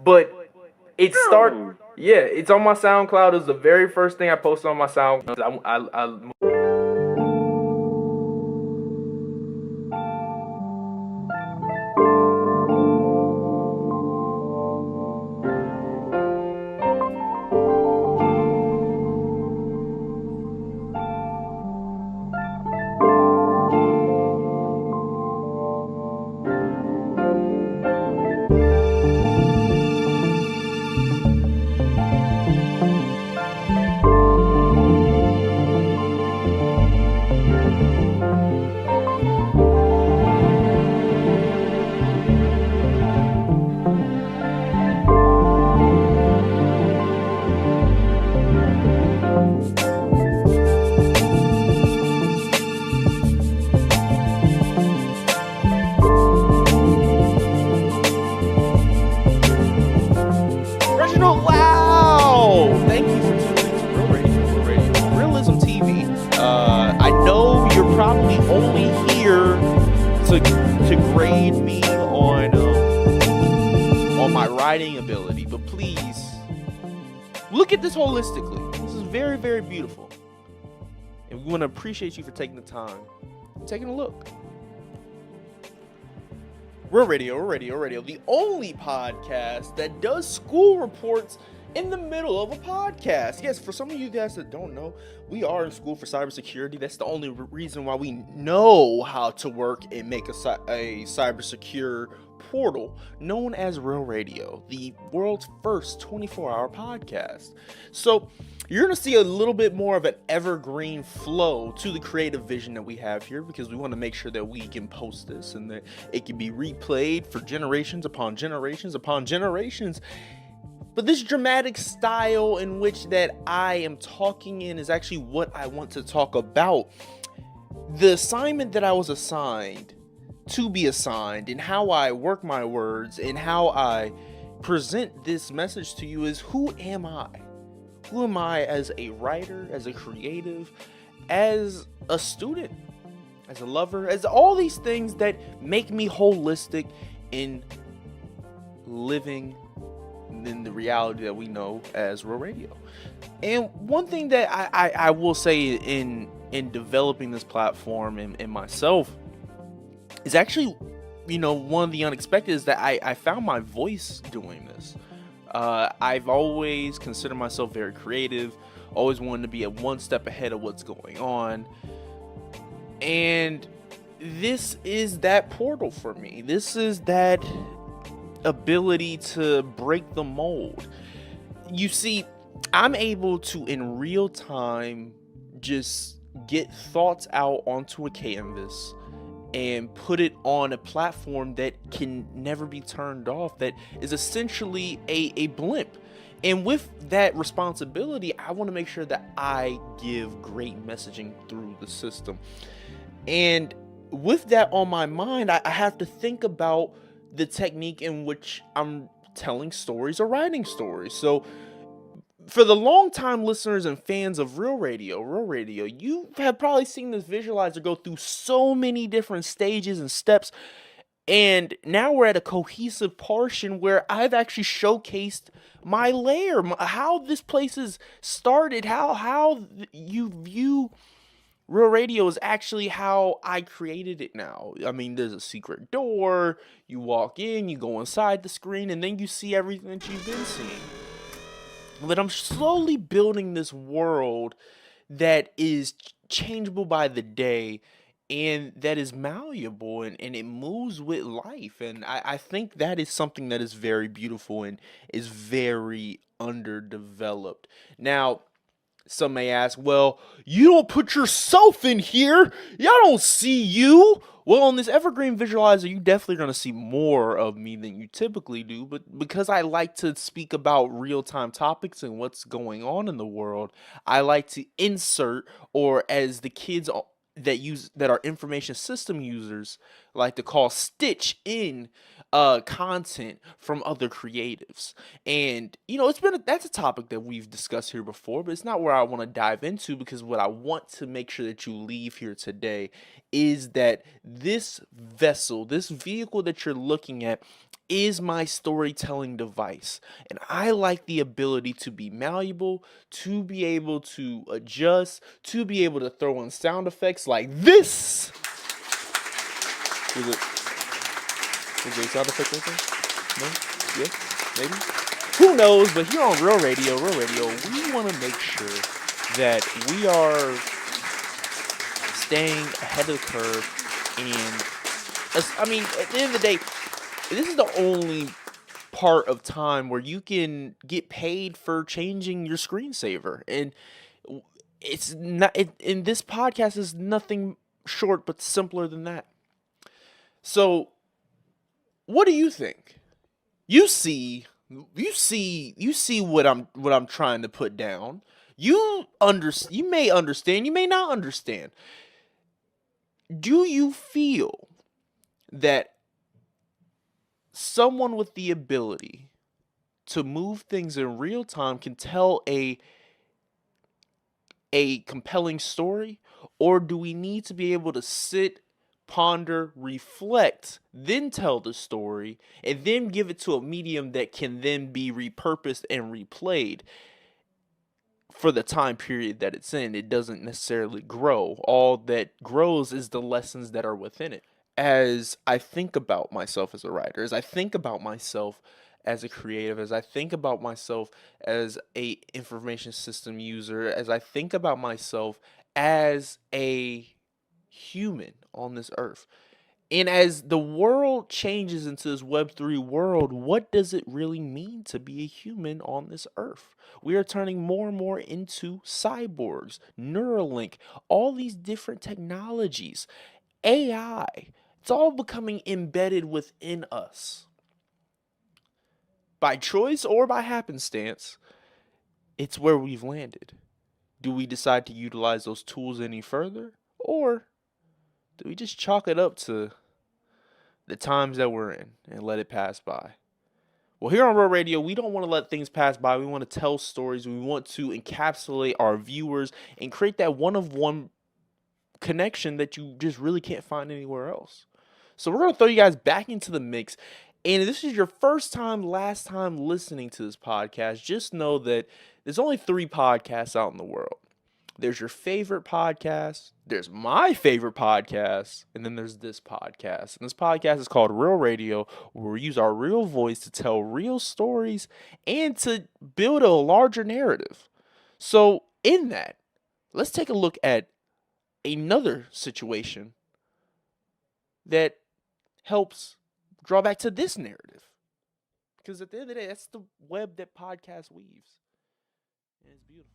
but it start Really? yeah, it's on my SoundCloud. It was the very first thing I posted on my SoundCloud. I Reginald Lau! Thank you for tuning in to Real Radio, Realism TV. I know you're probably only here to grade me on my writing ability, but please look at this holistically. This is very, very beautiful, and we want to appreciate you for taking the time, taking a look. Real Radio, the only podcast that does school reports in the middle of a podcast. Yes, for some of you guys that don't know, we are in school for cybersecurity. That's the only reason why we know how to work and make a cybersecure portal known as Real Radio, the world's first 24-hour podcast. So you're going to see a little bit more of an evergreen flow to the creative vision that we have here, because we want to make sure that we can post this and that it can be replayed for generations upon generations upon generations. But this dramatic style in which that I am talking in is actually what I want to talk about. The assignment that I was assigned to be assigned, and how I work my words and how I present this message to you is, who am I? Who am I as a writer, as a creative, as a student, as a lover, as all these things that make me holistic in living in the reality that we know as Real Radio. And one thing that I will say in developing this platform and myself is actually, one of the unexpected is that I found my voice doing this. I've always considered myself very creative, always wanted to be one step ahead of what's going on. And this is that portal for me. This is that ability to break the mold. You see, I'm able to, in real time, just get thoughts out onto a canvas and put it on a platform that can never be turned off, that is essentially a blimp. And with that responsibility, I want to make sure that I give great messaging through the system. And with that on my mind, I have to think about the technique in which I'm telling stories or writing stories. So for the long-time listeners and fans of Real Radio, you have probably seen this visualizer go through so many different stages and steps. And now we're at a cohesive portion where I've actually showcased my layer, how this place is started, how you view Real Radio is actually how I created it now. I mean, there's a secret door, you walk in, you go inside the screen, and then you see everything that you've been seeing. But I'm slowly building this world that is changeable by the day, and that is malleable, and it moves with life. And I think that is something that is very beautiful and is very underdeveloped. Now, some may ask, well, you don't put yourself in here. Y'all don't see you. Well, on this Evergreen Visualizer, you definitely going to see more of me than you typically do. But because I like to speak about real-time topics and what's going on in the world, I like to insert, or as the kids that are information system users like to call, stitch in content from other creatives. And that's a topic that we've discussed here before, but it's not where I want to dive into, because what I want to make sure that you leave here today is that this vessel, this vehicle that you're looking at, is my storytelling device. And I like the ability to be malleable, to be able to adjust, to be able to throw in sound effects like this. Is there a sound effect right there? No? Yes? Maybe? Who knows? But here on Real Radio, we want to make sure that we are staying ahead of the curve. And I mean, at the end of the day, this is the only part of time where you can get paid for changing your screensaver. And it's not, in this podcast is nothing short but simpler than that. So, what do you think? You see what I'm trying to put down. You may understand, you may not understand. Do you feel that someone with the ability to move things in real time can tell a compelling story, or do we need to be able to sit, ponder, reflect, then tell the story, and then give it to a medium that can then be repurposed and replayed for the time period that it's in? It doesn't necessarily grow. All that grows is the lessons that are within it. As I think about myself as a writer, as I think about myself as a creative, as I think about myself as a information system user, as I think about myself as a human on this earth, and as the world changes into this Web3 world, what does it really mean to be a human on this earth? We are turning more and more into cyborgs, Neuralink, all these different technologies, AI. It's all becoming embedded within us. By choice or by happenstance, it's where we've landed. Do we decide to utilize those tools any further? Or do we just chalk it up to the times that we're in and let it pass by? Well, here on Real Radio, we don't want to let things pass by. We want to tell stories. We want to encapsulate our viewers and create that one-of-one connection that you just really can't find anywhere else. So we're going to throw you guys back into the mix. And if this is your last time listening to this podcast, just know that there's only 3 podcasts out in the world. There's your favorite podcast, there's my favorite podcast, and then there's this podcast. And this podcast is called Real Radio, where we use our real voice to tell real stories and to build a larger narrative. So in that, let's take a look at another situation that helps draw back to this narrative. Because at the end of the day, that's the web that podcast weaves. And it's beautiful.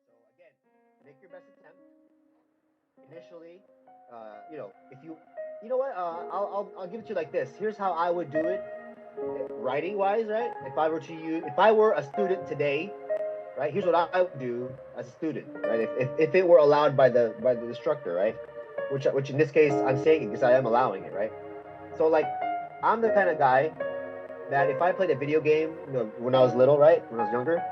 So again, make your best attempt. Initially, if you know what, I'll give it to you like this. Here's how I would do it, writing wise, right? If I were a student today, right? Here's what I would do as a student, right? If it were allowed by the instructor, right? Which in this case I'm saying because I am allowing it, right? So like, I'm the kind of guy that if I played a video game, when I was little, right? When I was younger,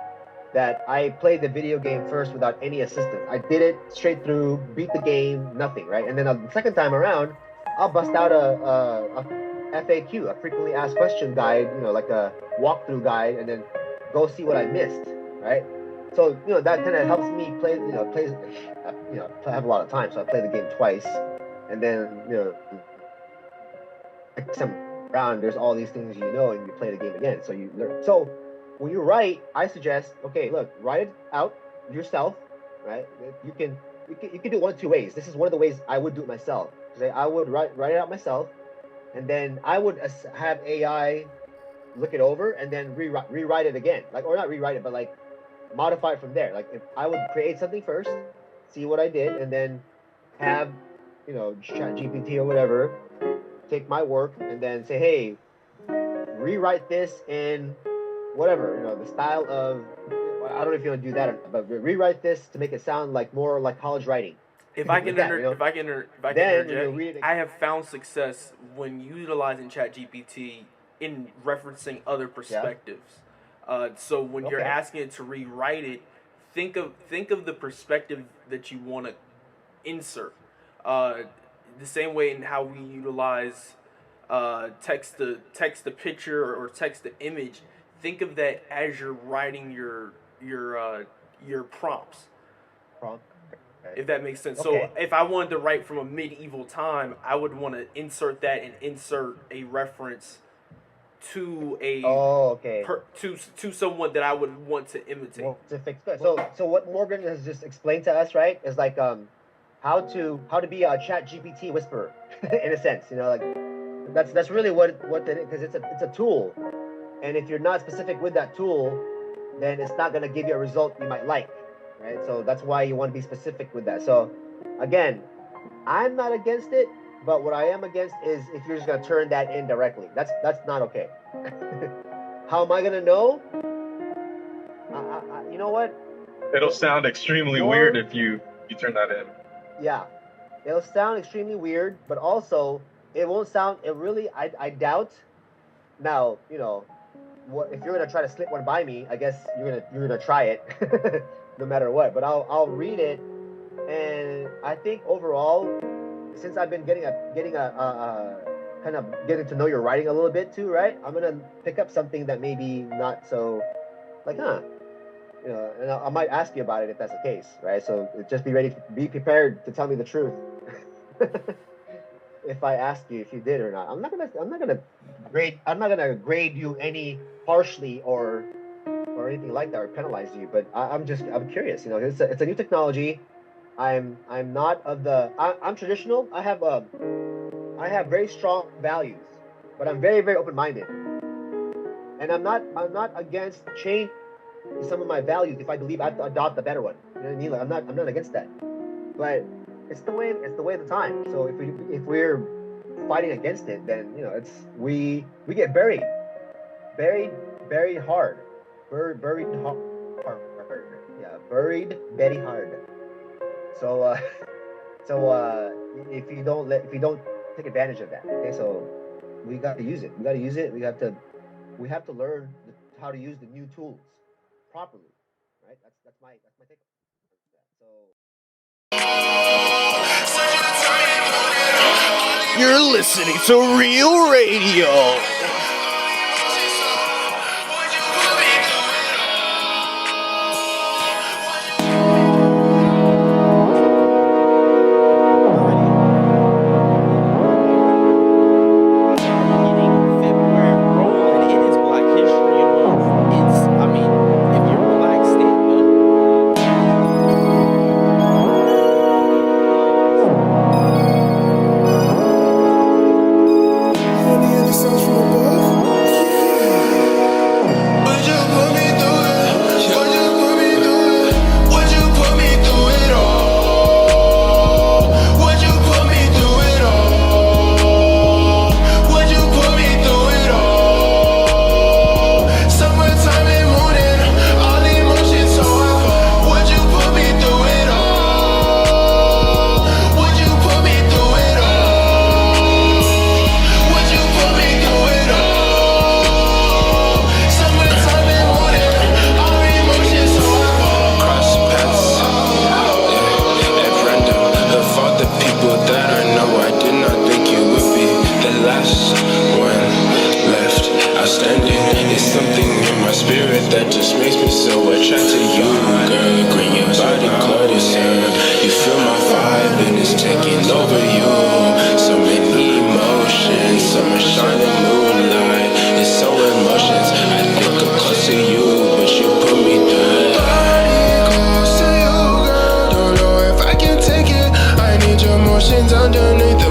that I played the video game first without any assistance. I did it straight through, beat the game, nothing, right? And then the second time around, I'll bust out a FAQ, a frequently asked question guide, like a walkthrough guide, and then go see what I missed, right? So that kind of helps me play. I have a lot of time, so I play the game twice, and then some round there's all these things and you play the game again, so you learn. So when you write, I suggest, okay, look, write it out yourself, right? You can do it one of 2 ways. This is one of the ways I would do it myself. I would write it out myself, and then I would have AI look it over and then rewrite it again, or not rewrite it, but like modify it from there. Like if I would create something first, see what I did, and then have ChatGPT or whatever take my work and then say, hey, rewrite this in whatever, the style of, I don't know if you want to do that, but rewrite this to make it sound like more like college writing. If I can interject, I have found success when utilizing ChatGPT in referencing other perspectives. So when you're asking it to rewrite it think of the perspective that you want to insert. The same way in how we utilize text to picture or text to image. Think of that as you're writing your prompts. Prompt. Okay. If that makes sense. Okay. So if I wanted to write from a medieval time, I would want to insert that and insert a reference to a to someone that I would want to imitate. Well, so what Morgan has just explained to us, right, is like how to be a ChatGPT whisperer in a sense, you know, like that's really what that is, because it's a tool, and if you're not specific with that tool, then it's not going to give you a result you might like, right? So that's why you want to be specific with that. So again, I'm not against it, but what I am against is if you're just going to turn that in directly. That's not okay. How am I going to know? You know what? It'll sound extremely weird if you turn that in. Yeah, it'll sound extremely weird, but also it won't sound. It really, I doubt. Now, you know, what if you're gonna try to slip one by me? I guess you're gonna try it, no matter what. But I'll read it, and I think overall, since I've been getting a kind of getting to know your writing a little bit too, right? I'm gonna pick up something that maybe not so, like, you know, and I might ask you about it if that's the case, right? So just be prepared to tell me the truth. If I ask you if you did or not, I'm not gonna grade you any harshly or anything like that, or penalize you. But I'm curious. You know, it's a new technology. I'm not of the. I'm traditional. I have very strong values, but I'm very, very open-minded, and I'm not against change some of my values if I believe I have to adopt a better one. You know what I mean? Like, I'm not against that, but it's the way of the time. So if we're fighting against it, then, you know, we get buried hard, buried hard. Yeah, buried very hard. So if you don't take advantage of that, okay? So we got to use it. We have to learn how to use the new tools properly, right? That's my take on that. So you're listening to Real Radio. Underneath